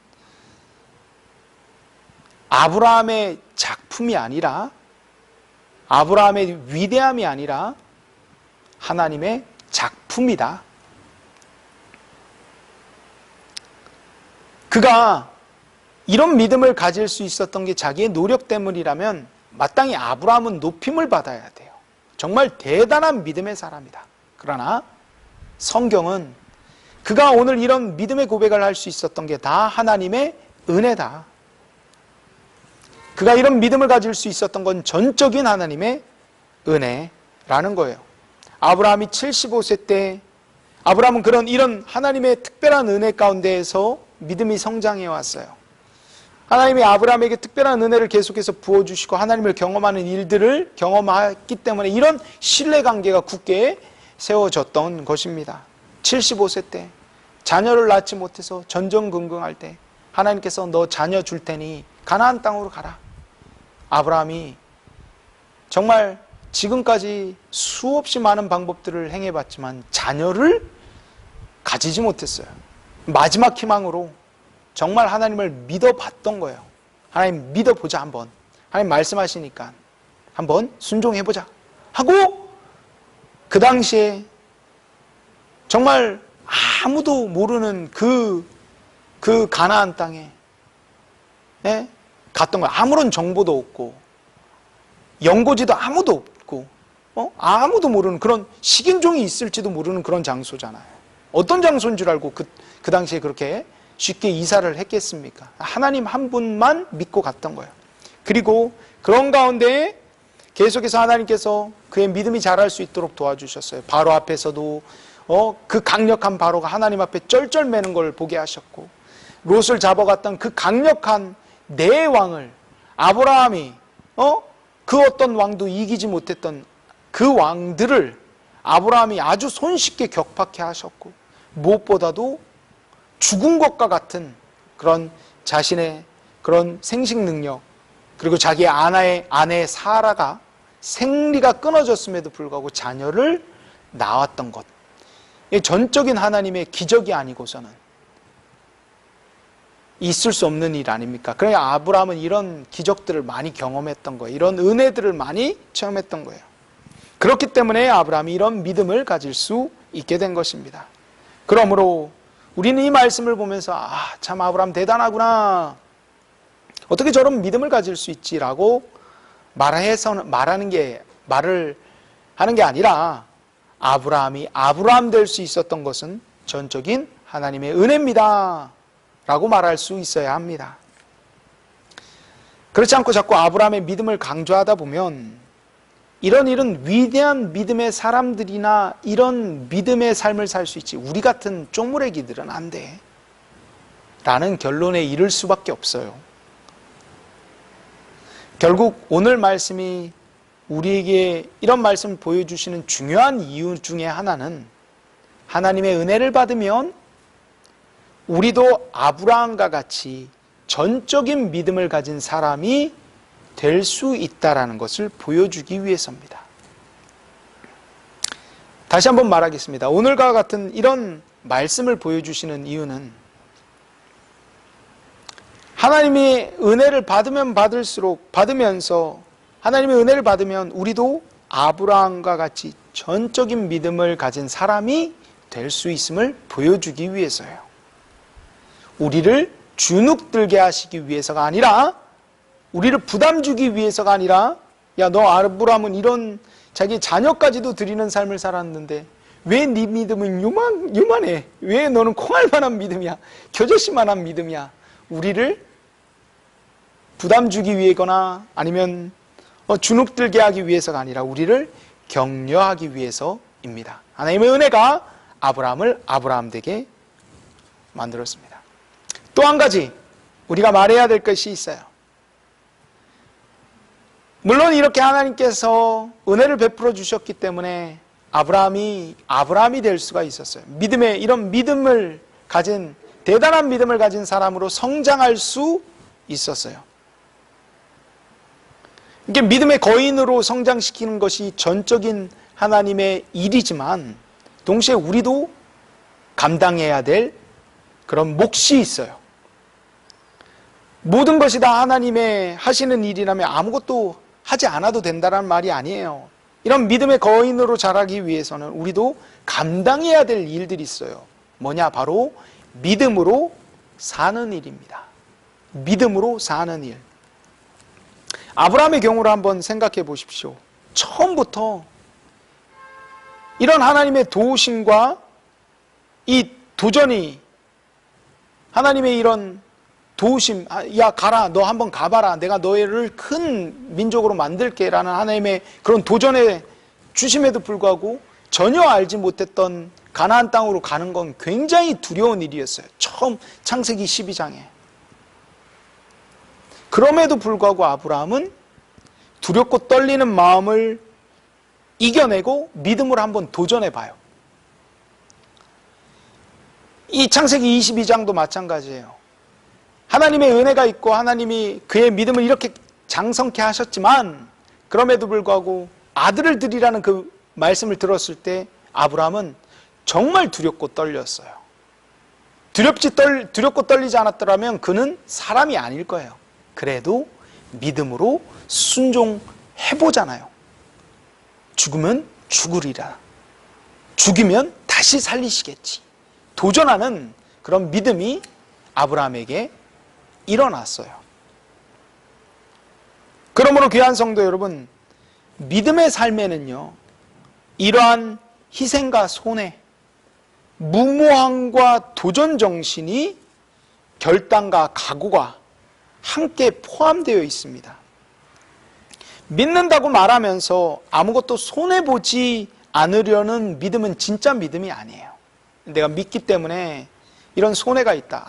아브라함의 작품이 아니라, 아브라함의 위대함이 아니라 하나님의 작품이다. 그가 이런 믿음을 가질 수 있었던 게 자기의 노력 때문이라면 마땅히 아브라함은 높임을 받아야 돼요. 정말 대단한 믿음의 사람이다. 그러나 성경은 그가 오늘 이런 믿음의 고백을 할 수 있었던 게 다 하나님의 은혜다. 그가 이런 믿음을 가질 수 있었던 건 전적인 하나님의 은혜라는 거예요. 아브라함이 75세 때, 아브라함은 이런 하나님의 특별한 은혜 가운데에서 믿음이 성장해 왔어요. 하나님이 아브라함에게 특별한 은혜를 계속해서 부어주시고 하나님을 경험하는 일들을 경험했기 때문에 이런 신뢰관계가 굳게 세워졌던 것입니다. 75세 때 자녀를 낳지 못해서 전전긍긍할 때 하나님께서 너 자녀 줄 테니 가나안 땅으로 가라. 아브라함이 정말 지금까지 수없이 많은 방법들을 행해봤지만 자녀를 가지지 못했어요. 마지막 희망으로 정말 하나님을 믿어봤던 거예요. 하나님 믿어보자 한번. 하나님 말씀하시니까 한번 순종해보자 하고, 그 당시에 정말 아무도 모르는 그 가나안 땅에 갔던 거예요. 아무런 정보도 없고 연고지도 아무도 없고 아무도 모르는 그런 식인종이 있을지도 모르는 그런 장소잖아요. 어떤 장소인 줄 알고 그 당시에 그렇게 쉽게 이사를 했겠습니까? 하나님 한 분만 믿고 갔던 거예요. 그리고 그런 가운데 계속해서 하나님께서 그의 믿음이 자랄 수 있도록 도와주셨어요. 바로 앞에서도 그 강력한 바로가 하나님 앞에 쩔쩔매는 걸 보게 하셨고, 롯을 잡아갔던 그 강력한 네 왕을 아브라함이 그 어떤 왕도 이기지 못했던 그 왕들을 아브라함이 아주 손쉽게 격파케 하셨고, 무엇보다도 죽은 것과 같은 그런 자신의 그런 생식 능력, 그리고 자기 아내 사라가 생리가 끊어졌음에도 불구하고 자녀를 낳았던 것, 전적인 하나님의 기적이 아니고서는 있을 수 없는 일 아닙니까? 그러니까 아브라함은 이런 기적들을 많이 경험했던 거예요. 이런 은혜들을 많이 체험했던 거예요. 그렇기 때문에 아브라함이 이런 믿음을 가질 수 있게 된 것입니다. 그러므로 우리는 이 말씀을 보면서 참 아브라함 대단하구나, 어떻게 저런 믿음을 가질 수 있지라고 말을 하는 게 아니라, 아브라함이 아브라함 될 수 있었던 것은 전적인 하나님의 은혜입니다 라고 말할 수 있어야 합니다. 그렇지 않고 자꾸 아브라함의 믿음을 강조하다 보면 이런 일은 위대한 믿음의 사람들이나 이런 믿음의 삶을 살 수 있지, 우리 같은 쪼무레기들은 안 돼 라는 결론에 이를 수밖에 없어요. 결국 오늘 말씀이 우리에게 이런 말씀을 보여주시는 중요한 이유 중에 하나는, 하나님의 은혜를 받으면 우리도 아브라함과 같이 전적인 믿음을 가진 사람이 될 수 있다는 것을 보여주기 위해서입니다. 다시 한번 말하겠습니다. 오늘과 같은 이런 말씀을 보여주시는 이유는, 하나님의 은혜를 받으면서 하나님의 은혜를 받으면 우리도 아브라함과 같이 전적인 믿음을 가진 사람이 될 수 있음을 보여주기 위해서예요. 우리를 주눅들게 하시기 위해서가 아니라, 우리를 부담 주기 위해서가 아니라, 야, 너 아브라함은 이런 자기 자녀까지도 드리는 삶을 살았는데 왜 네 믿음은 요만해? 왜 너는 콩알만한 믿음이야? 겨자씨만한 믿음이야? 우리를 부담 주기 위해거나 아니면 주눅들게 하기 위해서가 아니라 우리를 격려하기 위해서입니다. 하나님의 은혜가 아브라함을 아브라함 되게 만들었습니다. 또 한 가지 우리가 말해야 될 것이 있어요. 물론 이렇게 하나님께서 은혜를 베풀어 주셨기 때문에 아브라함이 될 수가 있었어요. 이런 믿음을 가진, 대단한 믿음을 가진 사람으로 성장할 수 있었어요. 이게 믿음의 거인으로 성장시키는 것이 전적인 하나님의 일이지만, 동시에 우리도 감당해야 될 그런 몫이 있어요. 모든 것이 다 하나님의 하시는 일이라면 아무것도 하지 않아도 된다는 말이 아니에요. 이런 믿음의 거인으로 자라기 위해서는 우리도 감당해야 될 일들이 있어요. 뭐냐? 바로 믿음으로 사는 일입니다. 믿음으로 사는 일. 아브라함의 경우를 한번 생각해 보십시오. 처음부터 이런 하나님의 도우심과 이 도전이, 하나님의 이런 도우심, 야 가라, 너 한번 가봐라, 내가 너희를 큰 민족으로 만들게 라는 하나님의 그런 도전에 주심에도 불구하고 전혀 알지 못했던 가나안 땅으로 가는 건 굉장히 두려운 일이었어요. 처음 창세기 12장에. 그럼에도 불구하고 아브라함은 두렵고 떨리는 마음을 이겨내고 믿음으로 한번 도전해 봐요. 이 창세기 22장도 마찬가지예요. 하나님의 은혜가 있고 하나님이 그의 믿음을 이렇게 장성케 하셨지만 그럼에도 불구하고 아들을 드리라는 그 말씀을 들었을 때 아브라함은 정말 두렵고 떨렸어요. 두렵고 떨리지 않았더라면 그는 사람이 아닐 거예요. 그래도 믿음으로 순종해보잖아요. 죽으면 죽으리라. 죽이면 다시 살리시겠지. 도전하는 그런 믿음이 아브라함에게 일어났어요. 그러므로 귀한 성도 여러분, 믿음의 삶에는요, 이러한 희생과 손해, 무모함과 도전 정신이 결단과 각오가 함께 포함되어 있습니다. 믿는다고 말하면서 아무것도 손해보지 않으려는 믿음은 진짜 믿음이 아니에요. 내가 믿기 때문에 이런 손해가 있다.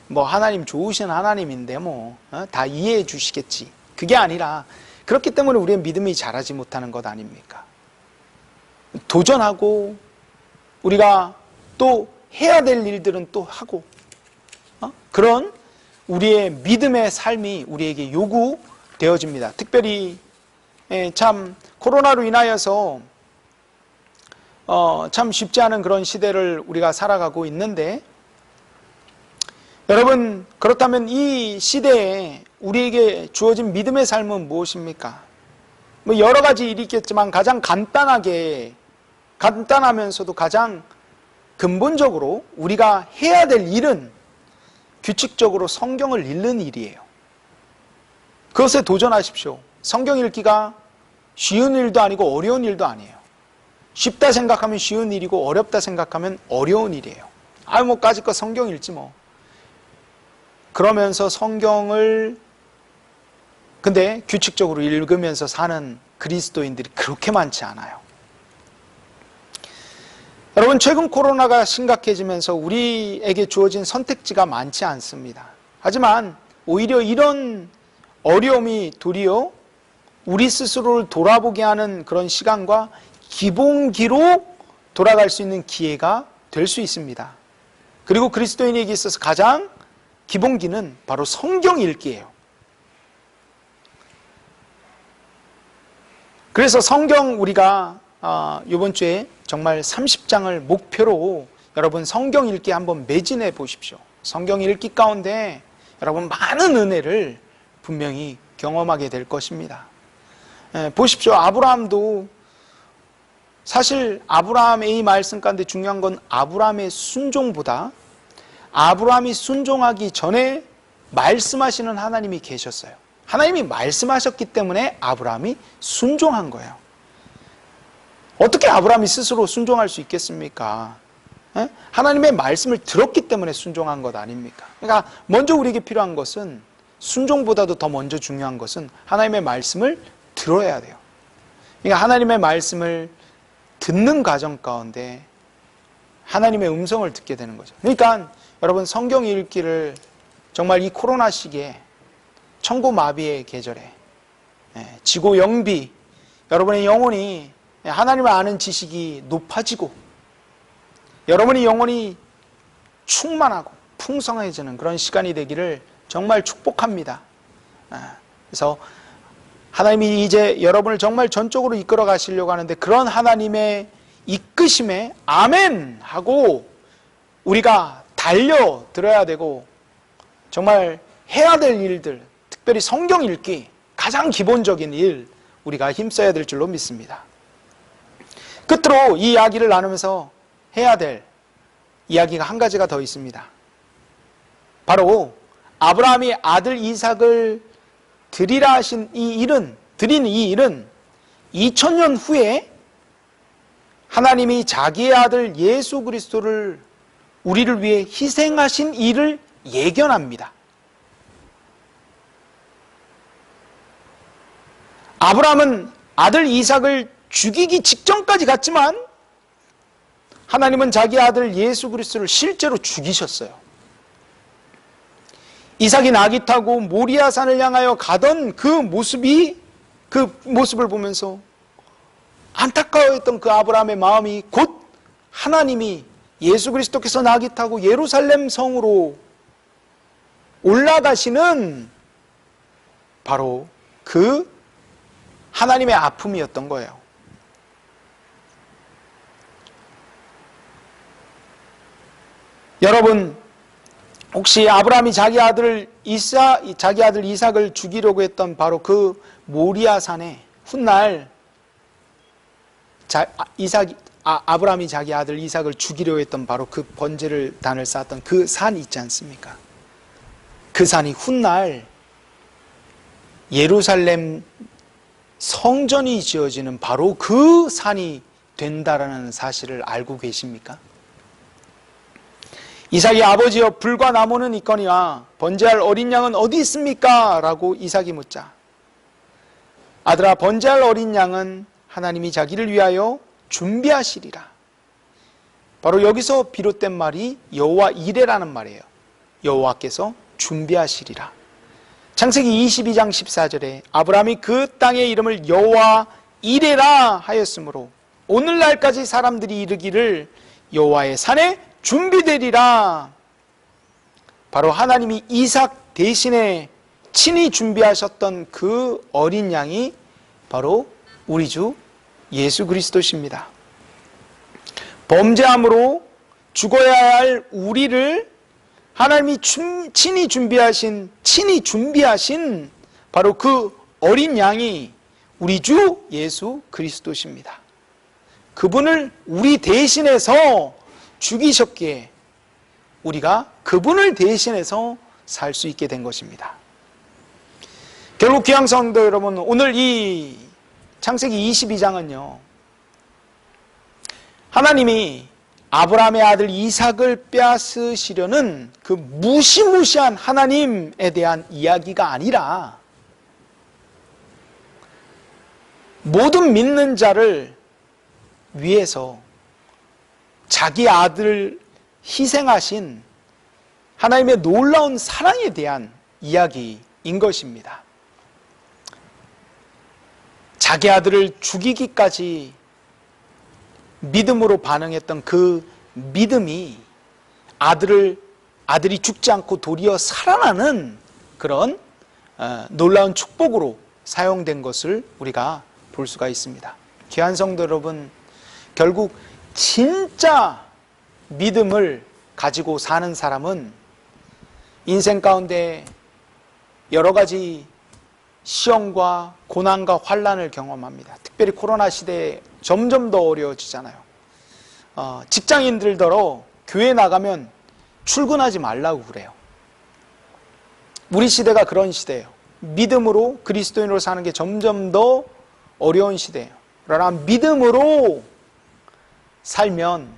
뭐 하나님 좋으신 하나님인데 다 이해해 주시겠지. 그게 아니라 그렇기 때문에 우리의 믿음이 자라지 못하는 것 아닙니까? 도전하고 우리가 또 해야 될 일들은 또 하고 그런 우리의 믿음의 삶이 우리에게 요구되어집니다. 특별히 참 코로나로 인하여서 참 쉽지 않은 그런 시대를 우리가 살아가고 있는데, 여러분, 그렇다면 이 시대에 우리에게 주어진 믿음의 삶은 무엇입니까? 뭐 여러 가지 일이 있겠지만 가장 간단하면서도 가장 근본적으로 우리가 해야 될 일은 규칙적으로 성경을 읽는 일이에요. 그것에 도전하십시오. 성경 읽기가 쉬운 일도 아니고 어려운 일도 아니에요. 쉽다 생각하면 쉬운 일이고 어렵다 생각하면 어려운 일이에요. 뭐 까짓 거 성경 읽지 뭐. 그러면서 성경을 근데 규칙적으로 읽으면서 사는 그리스도인들이 그렇게 많지 않아요. 여러분, 최근 코로나가 심각해지면서 우리에게 주어진 선택지가 많지 않습니다. 하지만 오히려 이런 어려움이 도리어 우리 스스로를 돌아보게 하는 그런 시간과 기본기로 돌아갈 수 있는 기회가 될 수 있습니다. 그리고 그리스도인에게 있어서 가장 기본기는 바로 성경 읽기예요. 그래서 성경 우리가 이번 주에 정말 30장을 목표로 여러분 성경 읽기 한번 매진해 보십시오. 성경 읽기 가운데 여러분 많은 은혜를 분명히 경험하게 될 것입니다. 보십시오. 아브라함도 사실 아브라함의 이 말씀 가운데 중요한 건 아브라함의 순종보다 아브라함이 순종하기 전에 말씀하시는 하나님이 계셨어요. 하나님이 말씀하셨기 때문에 아브라함이 순종한 거예요. 어떻게 아브라함이 스스로 순종할 수 있겠습니까? 하나님의 말씀을 들었기 때문에 순종한 것 아닙니까? 그러니까 먼저 우리에게 필요한 것은, 순종보다도 더 먼저 중요한 것은 하나님의 말씀을 들어야 돼요. 그러니까 하나님의 말씀을 듣는 과정 가운데 하나님의 음성을 듣게 되는 거죠. 그러니까 여러분, 성경 읽기를 정말 이 코로나 시기에, 천고마비의 계절에, 지고영비, 여러분의 영혼이 하나님을 아는 지식이 높아지고 여러분의 영혼이 충만하고 풍성해지는 그런 시간이 되기를 정말 축복합니다. 그래서 하나님이 이제 여러분을 정말 전적으로 이끌어 가시려고 하는데, 그런 하나님의 이끄심에 아멘 하고 우리가 달려들어야 되고 정말 해야 될 일들, 특별히 성경 읽기, 가장 기본적인 일 우리가 힘써야 될 줄로 믿습니다. 끝으로 이 이야기를 나누면서 해야 될 이야기가 한 가지가 더 있습니다. 바로 아브라함이 아들 이삭을 드리라 하신 드린 이 일은 2000년 후에 하나님이 자기의 아들 예수 그리스도를 우리를 위해 희생하신 일을 예견합니다. 아브라함은 아들 이삭을 죽이기 직전까지 갔지만 하나님은 자기 아들 예수 그리스도를 실제로 죽이셨어요. 이삭이 나귀 타고 모리아산을 향하여 가던 그 모습을 보면서 안타까워했던 그 아브라함의 마음이 곧 하나님이 예수 그리스도께서 나귀 타고 예루살렘 성으로 올라가시는 바로 그 하나님의 아픔이었던 거예요. 여러분, 혹시 아브라함이 자기 아들 이삭을 죽이려고 했던 바로 그 모리아 산에 훗날 아브라함이 자기 아들 이삭을 죽이려고 했던 바로 그 번제를 단을 쌓았던 그 산 있지 않습니까? 그 산이 훗날 예루살렘 성전이 지어지는 바로 그 산이 된다라는 사실을 알고 계십니까? 이삭이 아버지여 불과 나무는 있거니와 번제할 어린 양은 어디 있습니까? 라고 이삭이 묻자 아들아 번제할 어린 양은 하나님이 자기를 위하여 준비하시리라. 바로 여기서 비롯된 말이 여호와 이레라는 말이에요. 여호와께서 준비하시리라. 창세기 22장 14절에 아브라함이 그 땅의 이름을 여호와 이레라 하였으므로 오늘날까지 사람들이 이르기를 여호와의 산에 준비되리라. 바로 하나님이 이삭 대신에 친히 준비하셨던 그 어린 양이 바로 우리 주 예수 그리스도십니다. 범죄함으로 죽어야 할 우리를 하나님이 친히 준비하신 바로 그 어린 양이 우리 주 예수 그리스도십니다. 그분을 우리 대신해서 죽이셨기에 우리가 그분을 대신해서 살 수 있게 된 것입니다. 결국 귀한 성도 여러분, 오늘 이 창세기 22장은요 하나님이 아브라함의 아들 이삭을 빼앗으시려는 그 무시무시한 하나님에 대한 이야기가 아니라 모든 믿는 자를 위해서 자기 아들을 희생하신 하나님의 놀라운 사랑에 대한 이야기인 것입니다. 자기 아들을 죽이기까지 믿음으로 반응했던 그 믿음이 아들이 죽지 않고 도리어 살아나는 그런 놀라운 축복으로 사용된 것을 우리가 볼 수가 있습니다. 귀한 성도 여러분, 결국 진짜 믿음을 가지고 사는 사람은 인생 가운데 여러 가지 시험과 고난과 환난을 경험합니다. 특별히 코로나 시대에 점점 더 어려워지잖아요. 직장인들더러 교회 나가면 출근하지 말라고 그래요. 우리 시대가 그런 시대예요. 믿음으로 그리스도인으로 사는 게 점점 더 어려운 시대예요. 그러나 믿음으로 살면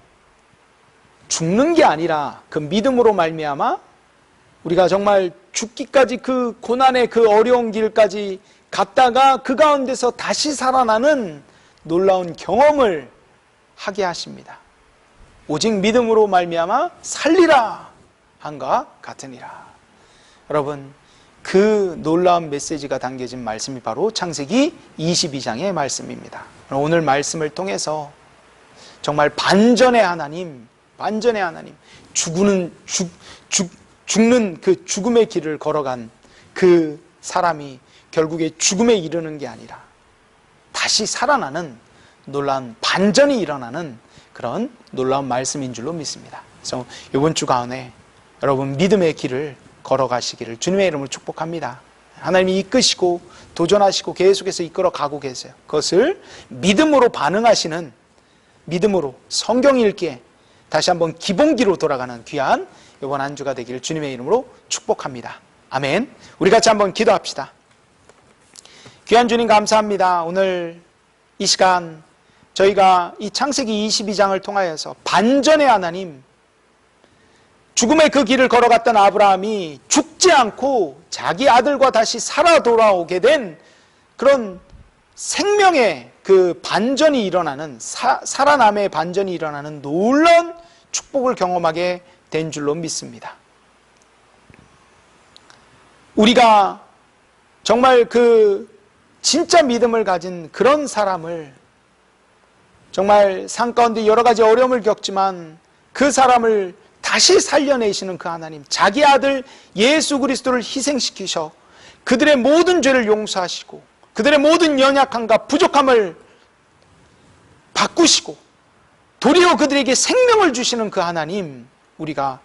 죽는 게 아니라 그 믿음으로 말미암아 우리가 정말 죽기까지 그 고난의 그 어려운 길까지 갔다가 그 가운데서 다시 살아나는 놀라운 경험을 하게 하십니다. 오직 믿음으로 말미암아 살리라 한가 같으니라. 여러분, 그 놀라운 메시지가 담겨진 말씀이 바로 창세기 22장의 말씀입니다. 오늘 말씀을 통해서 정말 반전의 하나님, 죽는 그 죽음의 길을 걸어간 그 사람이 결국에 죽음에 이르는 게 아니라 다시 살아나는 놀라운 반전이 일어나는 그런 놀라운 말씀인 줄로 믿습니다. 그래서 이번 주 가운데 여러분 믿음의 길을 걸어가시기를 주님의 이름으로 축복합니다. 하나님이 이끄시고 도전하시고 계속해서 이끌어 가고 계세요. 그것을 믿음으로 반응하시는, 믿음으로 성경 읽기에 다시 한번 기본기로 돌아가는 귀한 이번 한 주가 되기를 주님의 이름으로 축복합니다. 아멘. 우리 같이 한번 기도합시다. 귀한 주님 감사합니다. 오늘 이 시간 저희가 이 창세기 22장을 통하여서 반전의 하나님, 죽음의 그 길을 걸어갔던 아브라함이 죽지 않고 자기 아들과 다시 살아 돌아오게 된 그런 생명의 그 반전이 일어나는, 살아남의 반전이 일어나는 놀라운 축복을 경험하게 된 줄로 믿습니다. 우리가 정말 그 진짜 믿음을 가진 그런 사람을, 정말 삶 가운데 여러 가지 어려움을 겪지만 그 사람을 다시 살려내시는 그 하나님, 자기 아들 예수 그리스도를 희생시키셔 그들의 모든 죄를 용서하시고 그들의 모든 연약함과 부족함을 바꾸시고 도리어 그들에게 생명을 주시는 그 하나님, 우리가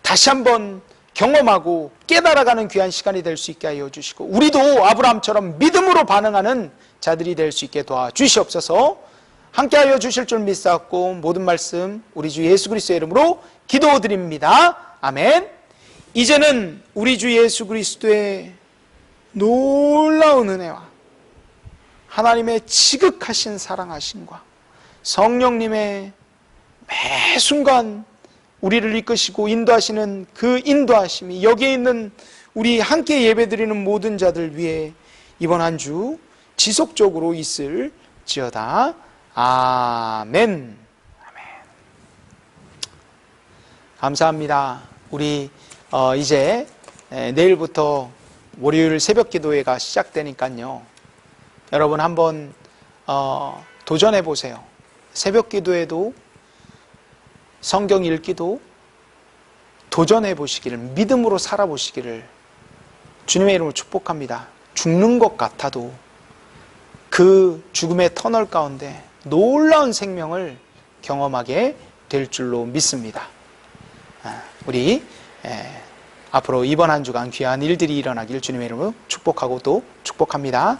다시 한번 경험하고 깨달아가는 귀한 시간이 될 수 있게 하여 주시고 우리도 아브라함처럼 믿음으로 반응하는 자들이 될 수 있게 도와주시옵소서. 함께하여 주실 줄 믿사옵고 모든 말씀 우리 주 예수 그리스도의 이름으로 기도드립니다. 아멘. 이제는 우리 주 예수 그리스도의 놀라운 은혜와 하나님의 지극하신 사랑하심과 성령님의 매 순간 우리를 이끄시고 인도하시는 그 인도하심이 여기에 있는 우리 함께 예배드리는 모든 자들 위해 이번 한 주 지속적으로 있을지어다. 아멘. 아멘. 감사합니다. 우리 이제 내일부터 월요일 새벽 기도회가 시작되니까요. 여러분 한번 도전해 보세요. 새벽 기도회도 성경 읽기도 도전해 보시기를, 믿음으로 살아보시기를 주님의 이름으로 축복합니다. 죽는 것 같아도 그 죽음의 터널 가운데 놀라운 생명을 경험하게 될 줄로 믿습니다. 우리 앞으로 이번 한 주간 귀한 일들이 일어나길 주님의 이름으로 축복하고 또 축복합니다.